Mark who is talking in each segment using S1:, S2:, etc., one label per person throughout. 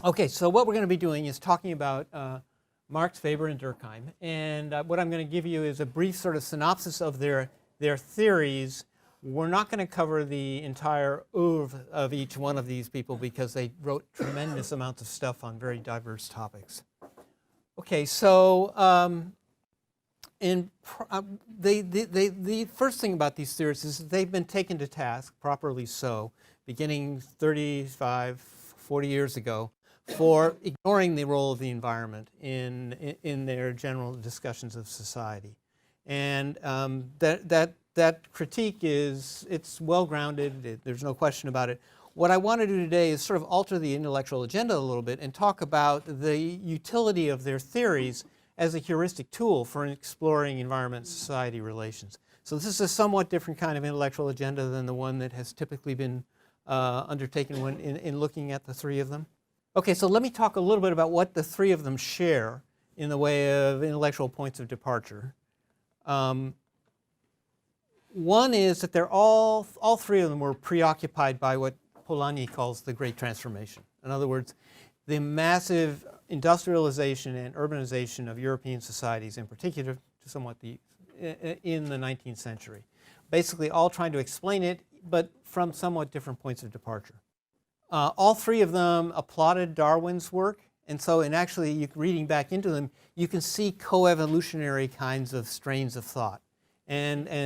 S1: Okay, so what we're going to be doing is talking about Marx, Weber, and Durkheim. And what I'm going to give you is a brief sort of synopsis of their theories. We're not going to cover the entire oeuvre of each one of these people because they wrote tremendous amounts of stuff on very diverse topics. Okay, so the first thing about these theories is that they've been taken to task, properly so, beginning 35, 40 years ago, for ignoring the role of the environment in their general discussions of society. And that critique it's well-grounded, there's no question about it. What I want to do today is sort of alter the intellectual agenda a little bit and talk about the utility of their theories as a heuristic tool for exploring environment-society relations. So this is a somewhat different kind of intellectual agenda than the one that has typically been undertaken when in looking at the three of them. Okay, so let me talk a little bit about what the three of them share in the way of intellectual points of departure. One is that they're all three of them were preoccupied by what Polanyi calls the Great Transformation. In other words, the massive industrialization and urbanization of European societies, in particular, somewhat in the 19th century. Basically, all trying to explain it, but from somewhat different points of departure. All three of them applauded Darwin's work, and so reading back into them, you can see coevolutionary kinds of strains of thought, where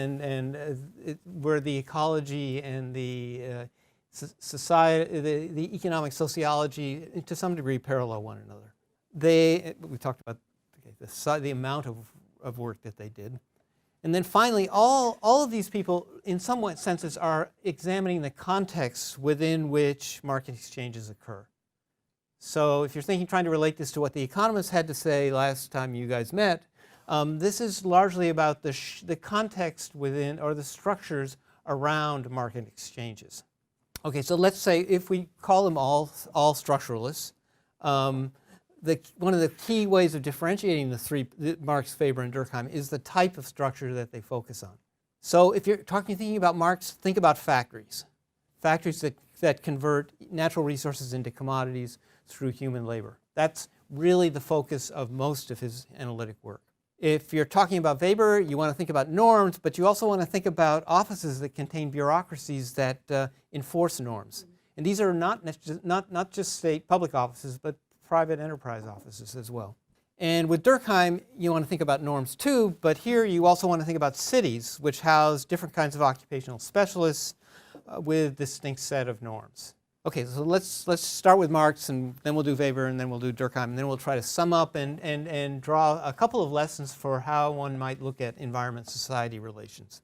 S1: the ecology and the society, the economic sociology, to some degree, parallel one another. We talked about the amount of work that they did. And then finally, all of these people, in some senses, are examining the context within which market exchanges occur. So if you're trying to relate this to what the economists had to say last time you guys met, this is largely about the context within, or the structures around market exchanges. Okay, so let's say if we call them all structuralists, one of the key ways of differentiating the three, Marx, Weber, and Durkheim, is the type of structure that they focus on. So if you're thinking about Marx, think about factories. Factories that convert natural resources into commodities through human labor. That's really the focus of most of his analytic work. If you're talking about Weber, you want to think about norms, but you also want to think about offices that contain bureaucracies that enforce norms. And these are not just state public offices, but private enterprise offices as well. And with Durkheim, you want to think about norms too, but here you also want to think about cities, which house different kinds of occupational specialists with a distinct set of norms. Okay, so let's start with Marx, and then we'll do Weber, and then we'll do Durkheim, and then we'll try to sum up and draw a couple of lessons for how one might look at environment-society relations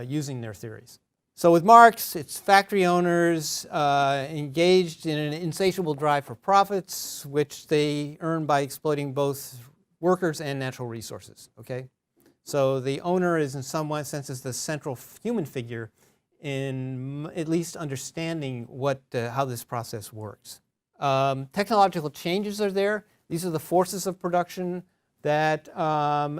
S1: using their theories. So with Marx, it's factory owners engaged in an insatiable drive for profits, which they earn by exploiting both workers and natural resources. Okay, so the owner is in some senses the central human figure in at least understanding how this process works. Technological changes are there. These are the forces of production that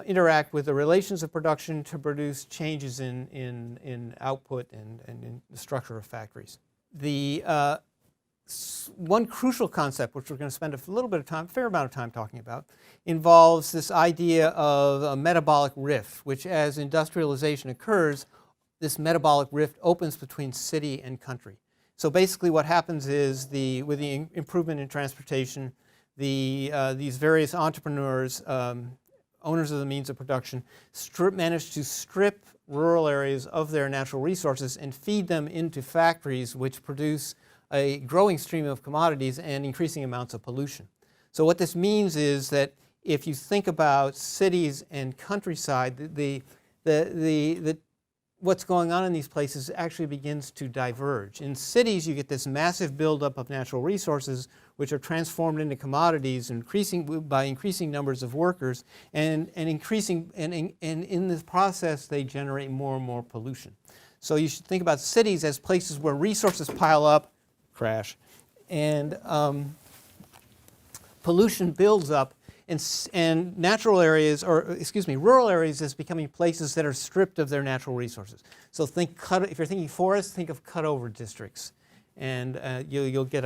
S1: interact with the relations of production to produce changes in output and in the structure of factories. The one crucial concept, which we're going to spend a fair amount of time talking about, involves this idea of a metabolic rift, which as industrialization occurs, this metabolic rift opens between city and country. So basically what happens is with the improvement in transportation, these various entrepreneurs, owners of the means of production, manage to strip rural areas of their natural resources and feed them into factories which produce a growing stream of commodities and increasing amounts of pollution. So what this means is that if you think about cities and countryside, what's going on in these places actually begins to diverge. In cities, you get this massive buildup of natural resources which are transformed into commodities by increasing numbers of workers, and in this process they generate more and more pollution. So you should think about cities as places where resources pile up, crash, and pollution builds up, and rural areas is becoming places that are stripped of their natural resources. So if you're thinking forests, think of cutover districts. And you'll get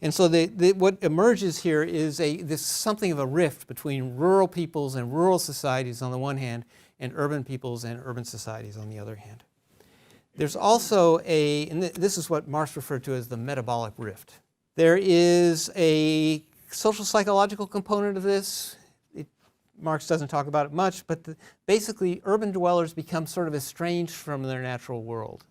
S1: and so what emerges here is this something of a rift between rural peoples and rural societies on the one hand, and urban peoples and urban societies on the other hand. There's also and this is what Marx referred to as the metabolic rift. There is a social psychological component of this. Marx doesn't talk about it much, but basically urban dwellers become sort of estranged from their natural world.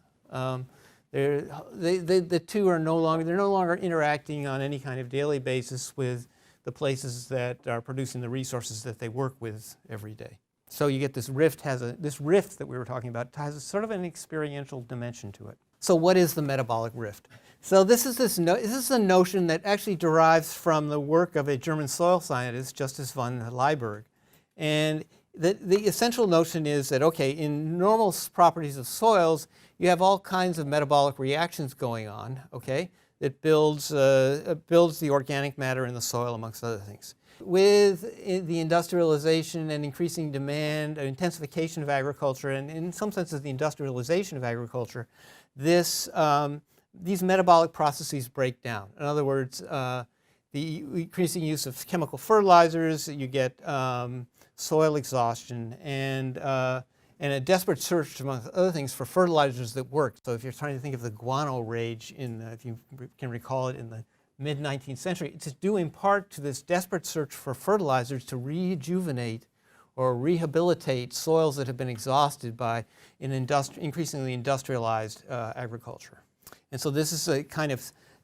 S1: The two are no longer interacting on any kind of daily basis with the places that are producing the resources that they work with every day. So you get this rift this rift that we were talking about has sort of an experiential dimension to it. So what is the metabolic rift? So this is a notion that actually derives from the work of a German soil scientist, Justus von Liebig. And the essential notion is that, okay, in normal properties of soils, you have all kinds of metabolic reactions going on, okay, that builds the organic matter in the soil, amongst other things. With the industrialization and increasing demand, intensification of agriculture, and in some senses the industrialization of agriculture, these metabolic processes break down. In other words, the increasing use of chemical fertilizers, you get soil exhaustion, and a desperate search, among other things, for fertilizers that work. So if you're trying to think of the guano rage if you can recall it, in the mid-19th century, it's due in part to this desperate search for fertilizers to rejuvenate or rehabilitate soils that have been exhausted by increasingly industrialized agriculture. And so this is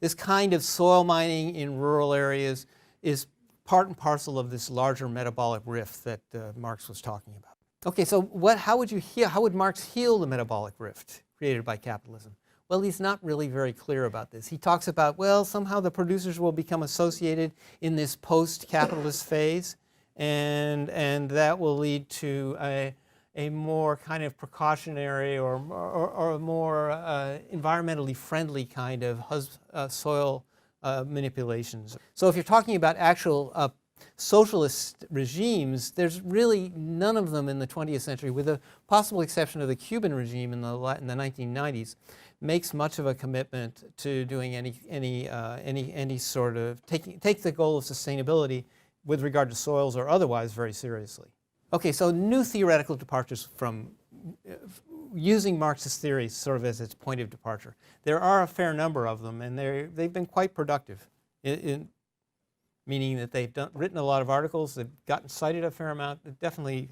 S1: this kind of soil mining in rural areas is part and parcel of this larger metabolic rift that Marx was talking about. Okay, so how would Marx heal the metabolic rift created by capitalism? Well, he's not really very clear about this. He talks about, well, somehow the producers will become associated in this post-capitalist phase, and that will lead to a more kind of precautionary or a more environmentally friendly kind of soil manipulations. So if you're talking about actual socialist regimes, there's really none of them in the 20th century, with the possible exception of the Cuban regime in the 1990s, makes much of a commitment to doing any sort of take the goal of sustainability with regard to soils or otherwise very seriously. Okay, so new theoretical departures from using Marxist theory sort of as its point of departure. There are a fair number of them, and they've been quite productive, meaning that they've written a lot of articles, they've gotten cited a fair amount, they've definitely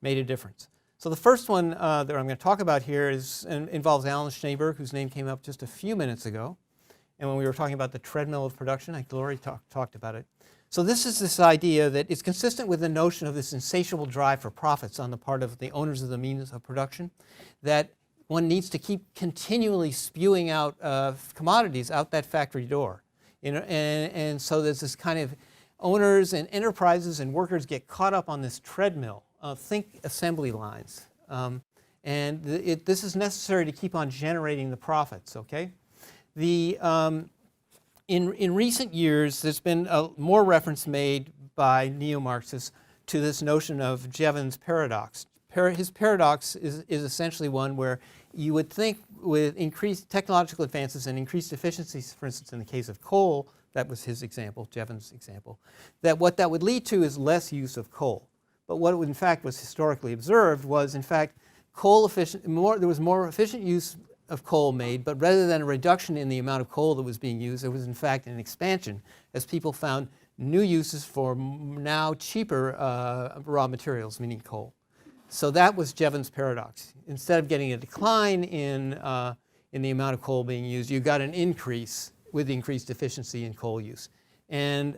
S1: made a difference. So the first one that I'm going to talk about here involves Alan Schneeberg, whose name came up just a few minutes ago. And when we were talking about the treadmill of production, I already talked about it. So this idea that it's consistent with the notion of this insatiable drive for profits on the part of the owners of the means of production, that one needs to keep continually spewing out commodities out that factory door. And so there's this kind of owners and enterprises and workers get caught up on this treadmill. Think assembly lines. This is necessary to keep on generating the profits, okay? In recent years, there's been more reference made by neo-Marxists to this notion of Jevons paradox. His paradox is essentially one where you would think with increased technological advances and increased efficiencies, for instance, in the case of coal, that was his example, Jevons' example, that what that would lead to is less use of coal. But what in fact was historically observed was, in fact, there was more efficient use of coal made, but rather than a reduction in the amount of coal that was being used, there was in fact an expansion as people found new uses for now cheaper raw materials, meaning coal. So that was Jevons' paradox. Instead of getting a decline in the amount of coal being used, you got an increase with increased efficiency in coal use. And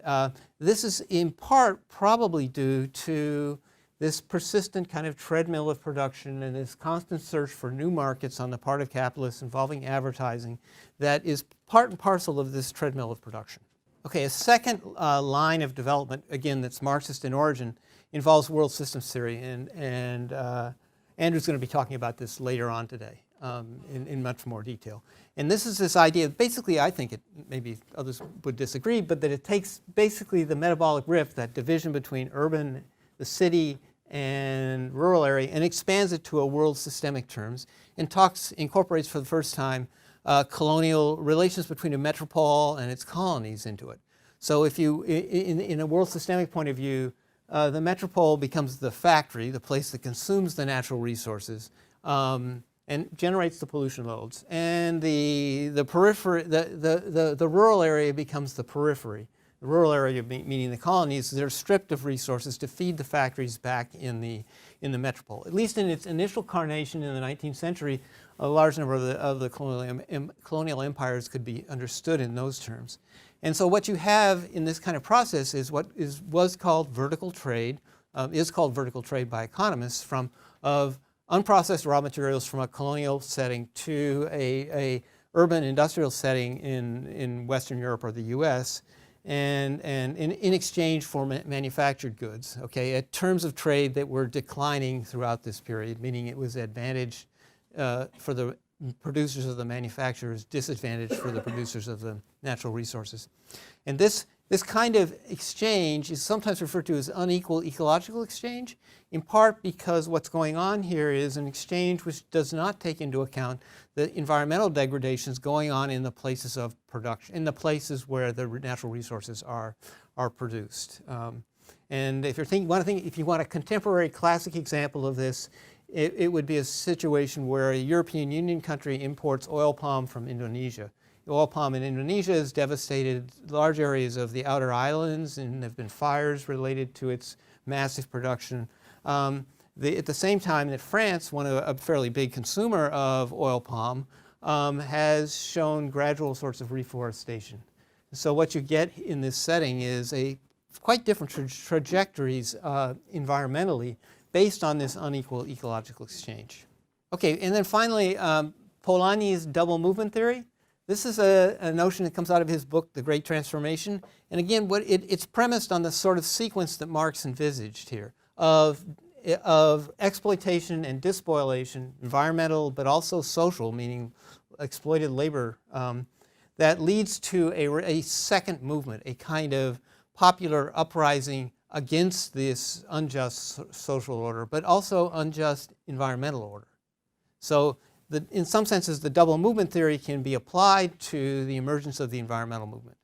S1: this is in part probably due to this persistent kind of treadmill of production and this constant search for new markets on the part of capitalists involving advertising that is part and parcel of this treadmill of production. Okay, a second line of development, again, that's Marxist in origin, involves world systems theory, and Andrew's going to be talking about this later on today in much more detail. And this is this idea, basically I think maybe others would disagree, but that it takes basically the metabolic rift, that division between the city and rural area, and expands it to a world systemic terms, and incorporates for the first time colonial relations between a metropole and its colonies into it. So if you, in a world systemic point of view, the metropole becomes the factory, the place that consumes the natural resources and generates the pollution loads. And the periphery, the rural area becomes the periphery. The rural area, meaning the colonies, they're stripped of resources to feed the factories back in the metropole. At least in its initial carnation in the 19th century, a large number of the colonial empires could be understood in those terms. And so what you have in this kind of process is what was called vertical trade, is called vertical trade by economists, of unprocessed raw materials from a colonial setting to a urban industrial setting in Western Europe or the US, and in exchange for manufactured goods, okay, at terms of trade that were declining throughout this period, meaning it was advantage for the producers of the manufacturers, disadvantage for the producers of the natural resources. And this kind of exchange is sometimes referred to as unequal ecological exchange, in part because what's going on here is an exchange which does not take into account the environmental degradations going on in the places of production, in the places where the natural resources are produced. And if you want a contemporary classic example of this, it would be a situation where a European Union country imports oil palm from Indonesia. The oil palm in Indonesia has devastated large areas of the outer islands, and there have been fires related to its massive production. At the same time that France, a fairly big consumer of oil palm, has shown gradual sorts of reforestation. So what you get in this setting is a quite different trajectories environmentally, based on this unequal ecological exchange. Okay, and then finally, Polanyi's double movement theory. This is a notion that comes out of his book, The Great Transformation. And again, it's premised on the sort of sequence that Marx envisaged here of exploitation and despoilation, environmental but also social, meaning exploited labor, that leads to a second movement, a kind of popular uprising against this unjust social order, but also unjust environmental order. So in some senses, the double movement theory can be applied to the emergence of the environmental movement.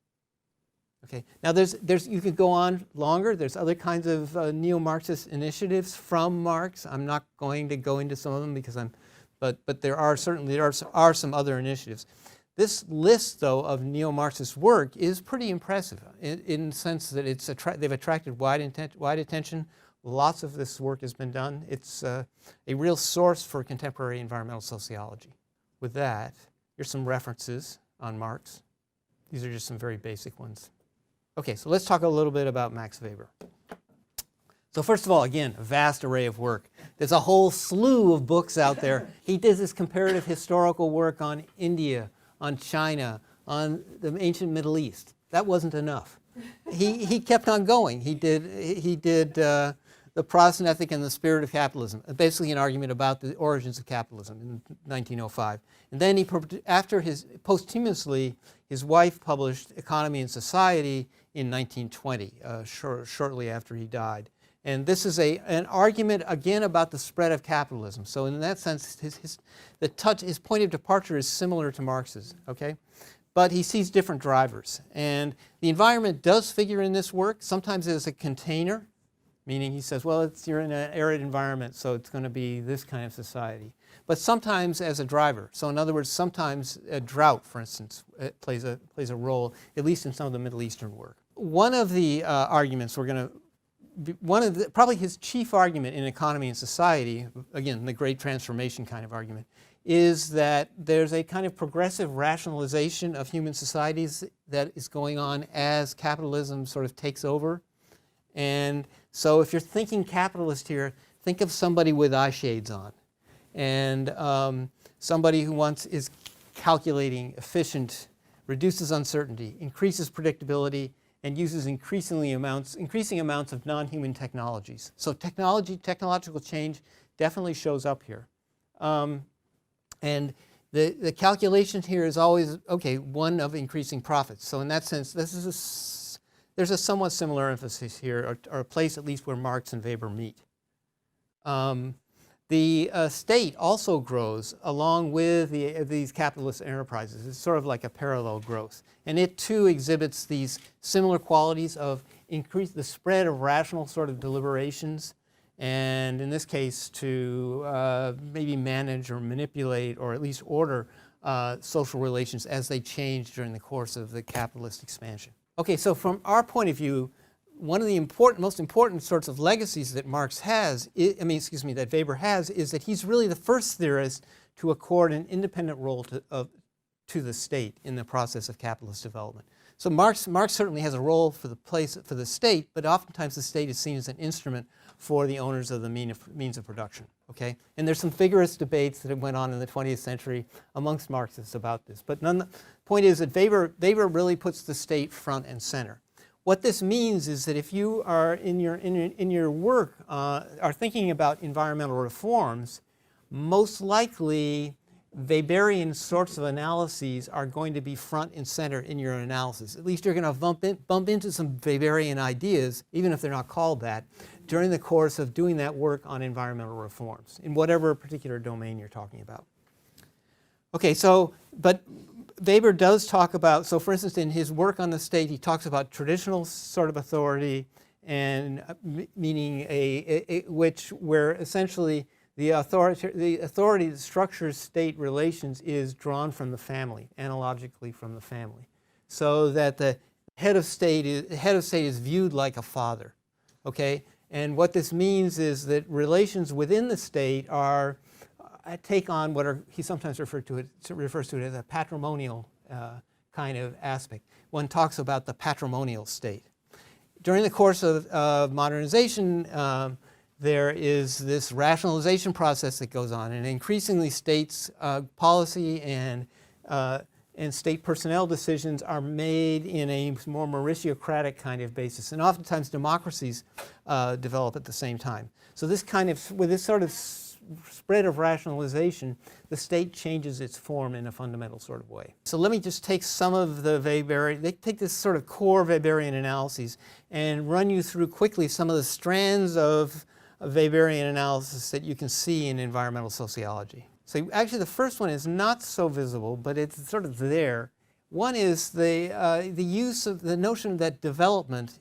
S1: Okay. Now you could go on longer. There's other kinds of neo-Marxist initiatives from Marx. I'm not going to go into some of them because but there are some other initiatives. This list, though, of neo-Marxist work is pretty impressive in the sense that they've attracted wide attention. Lots of this work has been done. It's a real source for contemporary environmental sociology. With that, here's some references on Marx. These are just some very basic ones. Okay, so let's talk a little bit about Max Weber. So first of all, again, a vast array of work. There's a whole slew of books out there. He did this comparative historical work on India, on China, on the ancient Middle East. That wasn't enough. He kept on going. He did The Protestant Ethic and the Spirit of Capitalism, basically an argument about the origins of capitalism in 1905. And then posthumously, his wife published Economy and Society in 1920, shortly after he died. And this is an argument, again, about the spread of capitalism. So in that sense, his point of departure is similar to Marx's, okay? But he sees different drivers. And the environment does figure in this work, sometimes as a container, meaning he says, well, you're in an arid environment, so it's going to be this kind of society. But sometimes as a driver. So in other words, sometimes a drought, for instance, plays a role, at least in some of the Middle Eastern work. One of the arguments probably his chief argument in Economy and Society, again, the Great Transformation kind of argument, is that there's a kind of progressive rationalization of human societies that is going on as capitalism sort of takes over. And so if you're thinking capitalist here, think of somebody with eye shades on, and somebody who is calculating, efficient, reduces uncertainty, increases predictability, and uses increasing amounts of non-human technologies. So technological change definitely shows up here. And the calculation here is always, okay, one of increasing profits. So in that sense, there's a somewhat similar emphasis here, or a place at least where Marx and Weber meet. The state also grows along with these capitalist enterprises. It's sort of like a parallel growth. And it too exhibits these similar qualities of increase the spread of rational sort of deliberations, and in this case to maybe manage or manipulate or at least order social relations as they change during the course of the capitalist expansion. Okay, so from our point of view, one of the most important sorts of legacies that Marx has, that Weber has, is that he's really the first theorist to accord an independent role to the state in the process of capitalist development. So Marx certainly has a role for the state, but oftentimes the state is seen as an instrument for the owners of the means of production. Okay, and there's some vigorous debates that went on in the 20th century amongst Marxists about this. But the point is that Weber really puts the state front and center. What this means is that if you are in your work are thinking about environmental reforms, most likely Weberian sorts of analyses are going to be front and center in your analysis. At least you're going to bump into some Weberian ideas, even if they're not called that, during the course of doing that work on environmental reforms in whatever particular domain you're talking about. Okay, so, but Weber does talk about, so for instance, in his work on the state, he talks about traditional sort of authority, and meaning where essentially the authority that structures state relations is drawn from the family, analogically from the family, so that the head of state is viewed like a father. Okay, and what this means is that relations within the state are take on what he sometimes refers to it as a patrimonial kind of aspect. One talks about the patrimonial state. During the course of modernization, there is this rationalization process that goes on, and increasingly states' policy and state personnel decisions are made in a more Mauritiocratic kind of basis, and oftentimes democracies develop at the same time. So this kind of, with this sort of spread of rationalization, the state changes its form in a fundamental sort of way. So let me just take some of the take this sort of core Weberian analyses and run you through quickly some of the strands of Weberian analysis that you can see in environmental sociology. So actually the first one is not so visible, but it's sort of there. One is the use of the notion that development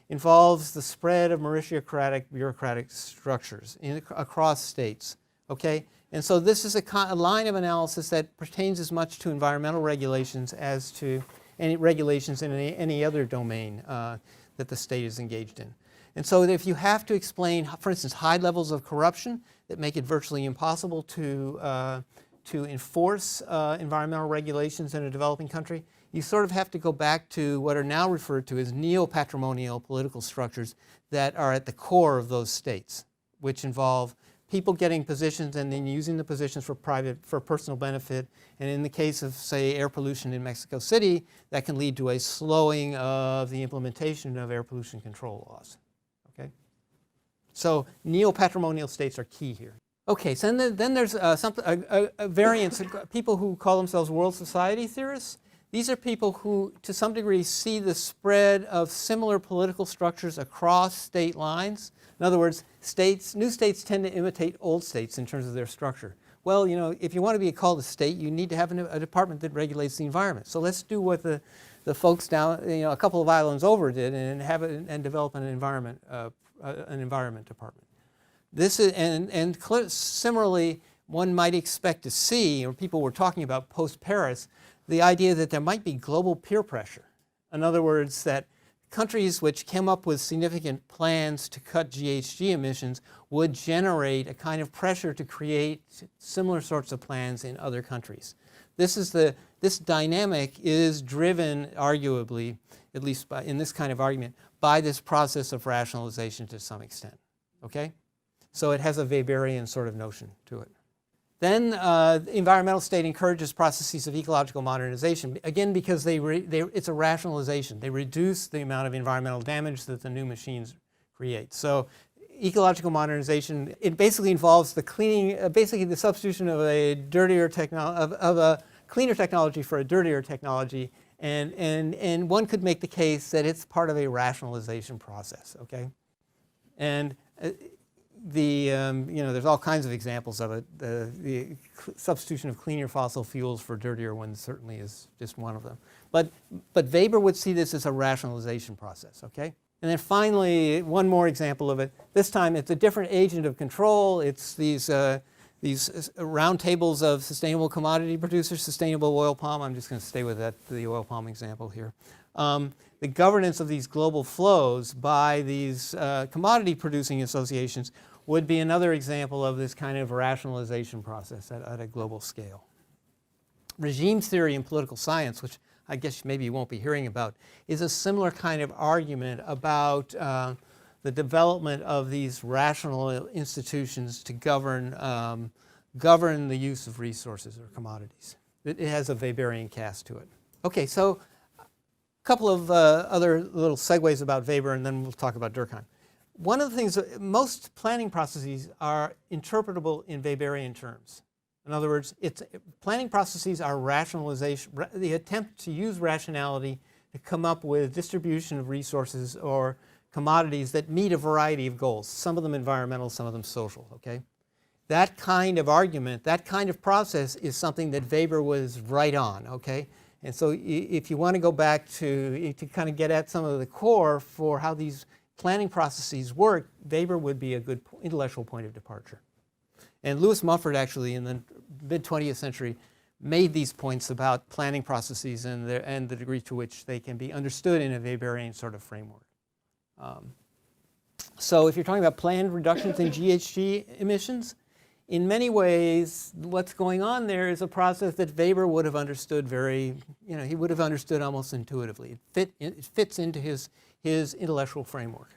S1: involves the spread of Mauritiocratic bureaucratic structures across states. Okay, and so this is a line of analysis that pertains as much to environmental regulations as to any regulations in any other domain that the state is engaged in. And so if you have to explain, for instance, high levels of corruption that make it virtually impossible to enforce environmental regulations in a developing country, you sort of have to go back to what are now referred to as neo-patrimonial political structures that are at the core of those states, which involve people getting positions and then using the positions for personal benefit. And in the case of, say, air pollution in Mexico City, that can lead to a slowing of the implementation of air pollution control laws. Okay? So neo-patrimonial states are key here. Okay, so then there's a variance of people who call themselves world society theorists. These are people who, to some degree, see the spread of similar political structures across state lines. In other words, new states tend to imitate old states in terms of their structure. Well, you know, if you want to be called a state, you need to have a department that regulates the environment. So let's do what the folks down, a couple of islands over did, and have it and develop an environment department. This is similarly, one might expect to see, or people were talking about post-Paris, the idea that there might be global peer pressure. In other words, that countries which came up with significant plans to cut GHG emissions would generate a kind of pressure to create similar sorts of plans in other countries. This dynamic is driven, arguably, at least in this kind of argument, by this process of rationalization to some extent. Okay? So it has a Weberian sort of notion to it. Then the environmental state encourages processes of ecological modernization, again because it's a rationalization. They reduce the amount of environmental damage that the new machines create. So ecological modernization, it basically involves the cleaning, basically the substitution of a cleaner technology for a dirtier technology, and one could make the case that it's part of a rationalization process. Okay, and there's all kinds of examples of it. The substitution of cleaner fossil fuels for dirtier ones certainly is just one of them. But Weber would see this as a rationalization process, okay? And then finally, one more example of it. This time it's a different agent of control. It's these round tables of sustainable commodity producers, sustainable oil palm. I'm just going to stay with the oil palm example here. The governance of these global flows by these commodity producing associations would be another example of this kind of rationalization process at a global scale. Regimes theory in political science, which I guess maybe you won't be hearing about, is a similar kind of argument about the development of these rational institutions to govern the use of resources or commodities. It has a Weberian cast to it. Okay, so a couple of other little segues about Weber, and then we'll talk about Durkheim. One of the things, most planning processes are interpretable in Weberian terms. In other words, planning processes are rationalization, the attempt to use rationality to come up with distribution of resources or commodities that meet a variety of goals, some of them environmental, some of them social, okay? That kind of argument, that kind of process is something that Weber was right on, okay? And so if you want to go back to kind of get at some of the core for how these planning processes work, Weber would be a good intellectual point of departure. And Lewis Mumford actually in the mid-20th century made these points about planning processes and the degree to which they can be understood in a Weberian sort of framework. So if you're talking about planned reductions in GHG emissions, in many ways what's going on there is a process that Weber would have understood he would have understood almost intuitively. It fits into his intellectual framework.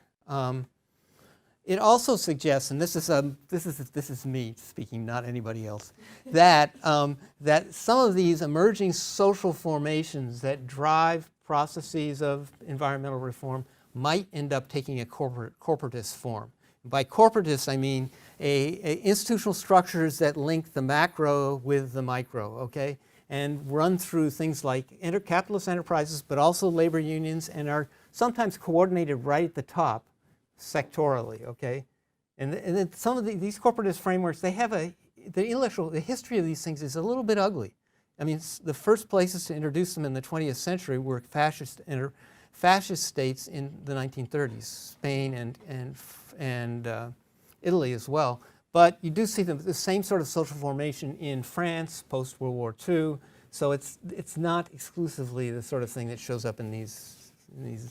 S1: It also suggests, and this is me speaking, not anybody else, that some of these emerging social formations that drive processes of environmental reform might end up taking a corporatist form. By corporatist, I mean institutional structures that link the macro with the micro, okay, and run through things like capitalist enterprises, but also labor unions, and are sometimes coordinated right at the top, sectorally, okay? And then some of these corporatist frameworks, they have the history of these things is a little bit ugly. I mean, the first places to introduce them in the 20th century were fascist states in the 1930s, Spain and Italy as well. But you do see the same sort of social formation in France post-World War II. So it's not exclusively the sort of thing that shows up in these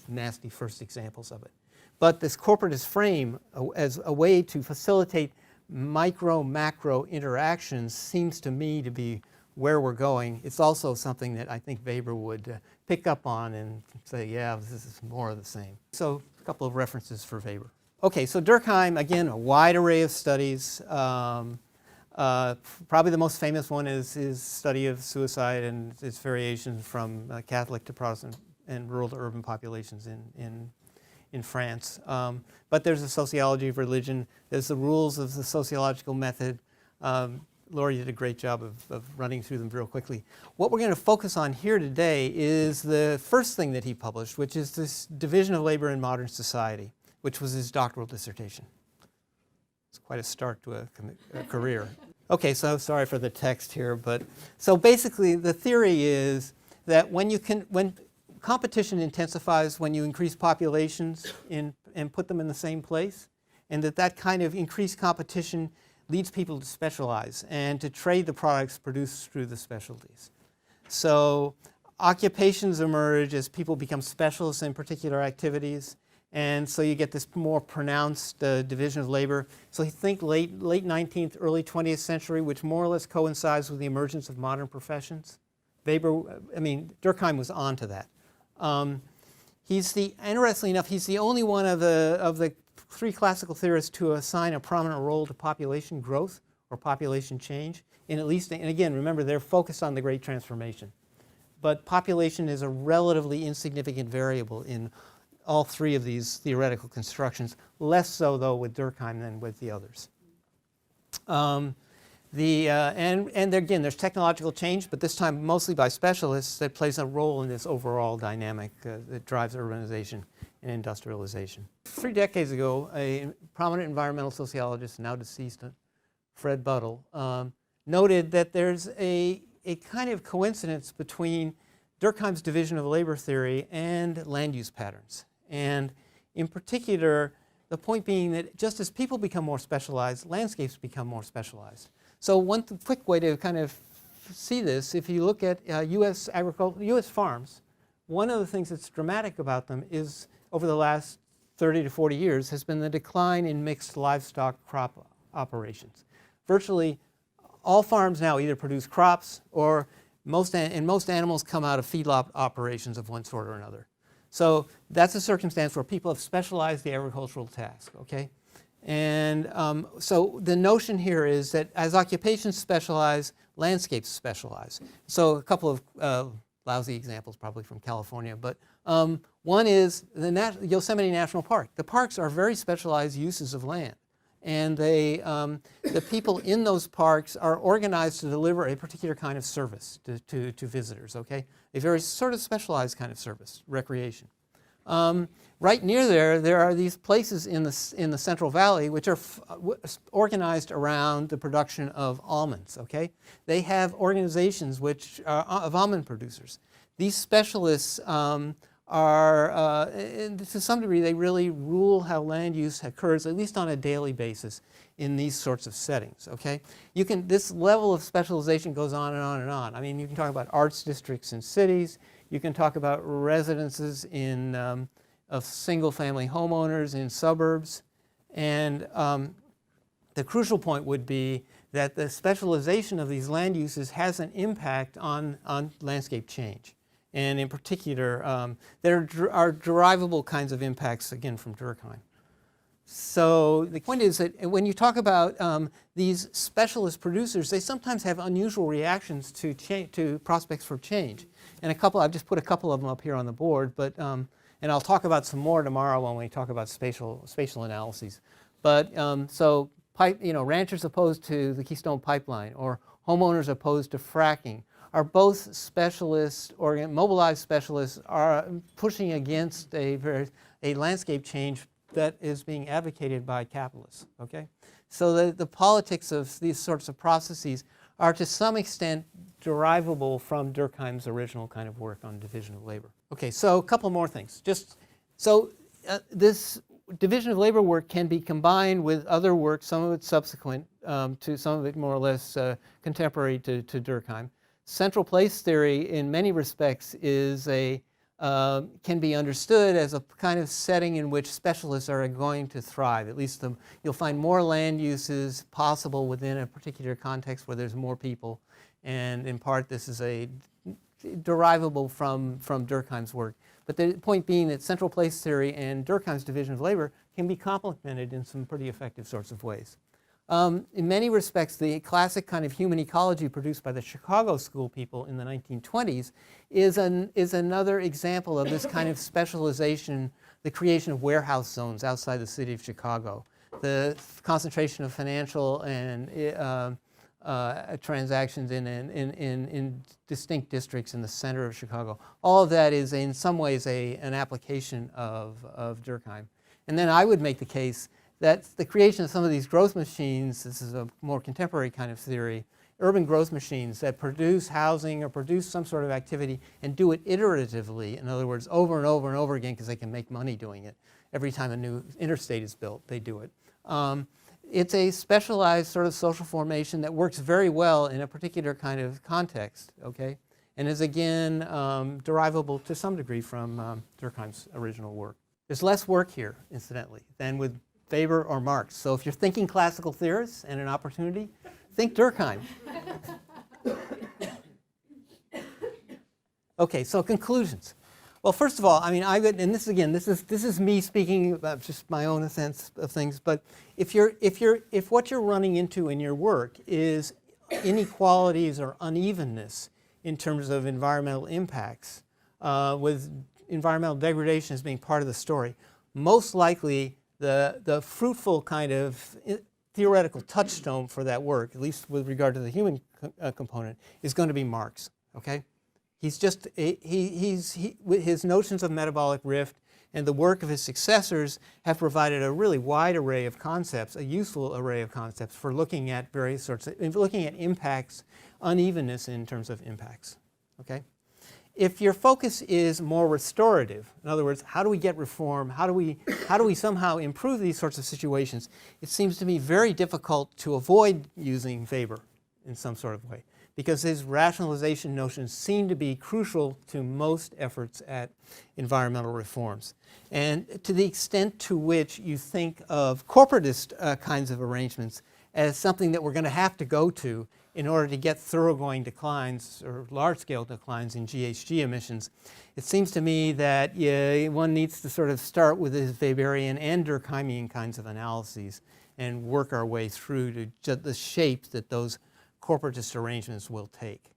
S1: nasty first examples of it. But this corporatist frame as a way to facilitate micro-macro interactions seems to me to be where we're going. It's also something that I think Weber would pick up on and say, yeah, this is more of the same. So a couple of references for Weber. Okay, so Durkheim, again, a wide array of studies. Probably the most famous one is his study of suicide and its variations from Catholic to Protestant and rural to urban populations in France. But there's a sociology of religion. There's the rules of the sociological method. Laurie did a great job of running through them real quickly. What we're going to focus on here today is the first thing that he published, which is this division of labor in modern society, which was his doctoral dissertation. It's quite a start to a career. Okay, so sorry for the text here, but so basically the theory is that when competition intensifies when you increase populations and put them in the same place, and that kind of increased competition leads people to specialize and to trade the products produced through the specialties. So occupations emerge as people become specialists in particular activities, and so you get this more pronounced division of labor. So you think late 19th, early 20th century, which more or less coincides with the emergence of modern professions. Durkheim was on to that. Interestingly enough, he's the only one of the three classical theorists to assign a prominent role to population growth or population change. And again, remember, they're focused on the Great Transformation. But population is a relatively insignificant variable in all three of these theoretical constructions, less so, though, with Durkheim than with the others. And again, there's technological change, but this time mostly by specialists that plays a role in this overall dynamic that drives urbanization. and industrialization. 3 decades ago, a prominent environmental sociologist, now deceased, Fred Buttle, noted that there's a kind of coincidence between Durkheim's division of labor theory and land use patterns. And in particular, the point being that just as people become more specialized, landscapes become more specialized. So one quick way to kind of see this, if you look at U.S. farms, one of the things that's dramatic about them is over the last 30 to 40 years has been the decline in mixed livestock crop operations. Virtually all farms now either produce crops or most animals come out of feedlot operations of one sort or another. So that's a circumstance where people have specialized the agricultural task, okay? And so the notion here is that as occupations specialize, landscapes specialize. So a couple of lousy examples probably from California, but one is the Yosemite National Park. The parks are very specialized uses of land. And the people in those parks are organized to deliver a particular kind of service to visitors, okay? A very sort of specialized kind of service, recreation. Right near there are these places in the Central Valley which are organized around the production of almonds, okay? They have organizations which are of almond producers. These specialists to some degree, they really rule how land use occurs, at least on a daily basis, in these sorts of settings, okay? This level of specialization goes on and on and on. I mean, you can talk about arts districts in cities. You can talk about residences of single-family homeowners in suburbs. And the crucial point would be that the specialization of these land uses has an impact on landscape change. And in particular, there are derivable kinds of impacts, again, from Durkheim. So the point is that when you talk about these specialist producers, they sometimes have unusual reactions to prospects for change. And I've just put a couple of them up here on the board, but, and I'll talk about some more tomorrow when we talk about spatial analyses. But so ranchers opposed to the Keystone Pipeline or homeowners opposed to fracking are both specialists, or mobilized specialists, are pushing against a landscape change that is being advocated by capitalists, okay? So the politics of these sorts of processes are to some extent derivable from Durkheim's original kind of work on division of labor. Okay, so a couple more things. This division of labor work can be combined with other work, some of it subsequent to some of it more or less contemporary to Durkheim. Central place theory, in many respects, can be understood as a kind of setting in which specialists are going to thrive. At least you'll find more land uses possible within a particular context where there's more people. And in part, this is derivable from Durkheim's work. But the point being that central place theory and Durkheim's division of labor can be complemented in some pretty effective sorts of ways. In many respects, the classic kind of human ecology produced by the Chicago school people in the 1920s is another example of this kind of specialization, the creation of warehouse zones outside the city of Chicago, the concentration of financial and transactions in distinct districts in the center of Chicago. All of that is in some ways an application of Durkheim. And then I would make the case that the creation of some of these growth machines, this is a more contemporary kind of theory, urban growth machines that produce housing or produce some sort of activity and do it iteratively, in other words, over and over and over again because they can make money doing it. Every time a new interstate is built, they do it. It's a specialized sort of social formation that works very well in a particular kind of context, okay? And is again derivable to some degree from Durkheim's original work. There's less work here, incidentally, than with Weber or Marx. So if you're thinking classical theorists and an opportunity, think Durkheim. Okay, so conclusions. Well, first of all, I mean, and this is me speaking about just my own sense of things. But if what you're running into in your work is inequalities or unevenness in terms of environmental impacts, with environmental degradation as being part of the story, most likely the fruitful kind of theoretical touchstone for that work, at least with regard to the human component, is going to be Marx. Okay, he's just with his notions of metabolic rift, And the work of his successors have provided a really wide array of concepts, a useful array of concepts for looking at various sorts of, looking at impacts, unevenness in terms of impacts. Okay? If your focus is more restorative, in other words, how do we get reform, how do we somehow improve these sorts of situations, it seems to me very difficult to avoid using Weber in some sort of way, because his rationalization notions seem to be crucial to most efforts at environmental reforms. And to the extent to which you think of corporatist kinds of arrangements as something that we're going to have to go to in order to get thoroughgoing declines or large-scale declines in GHG emissions, it seems to me that one needs to sort of start with his Weberian and Durkheimian kinds of analyses and work our way through to the shape that those corporatist arrangements will take.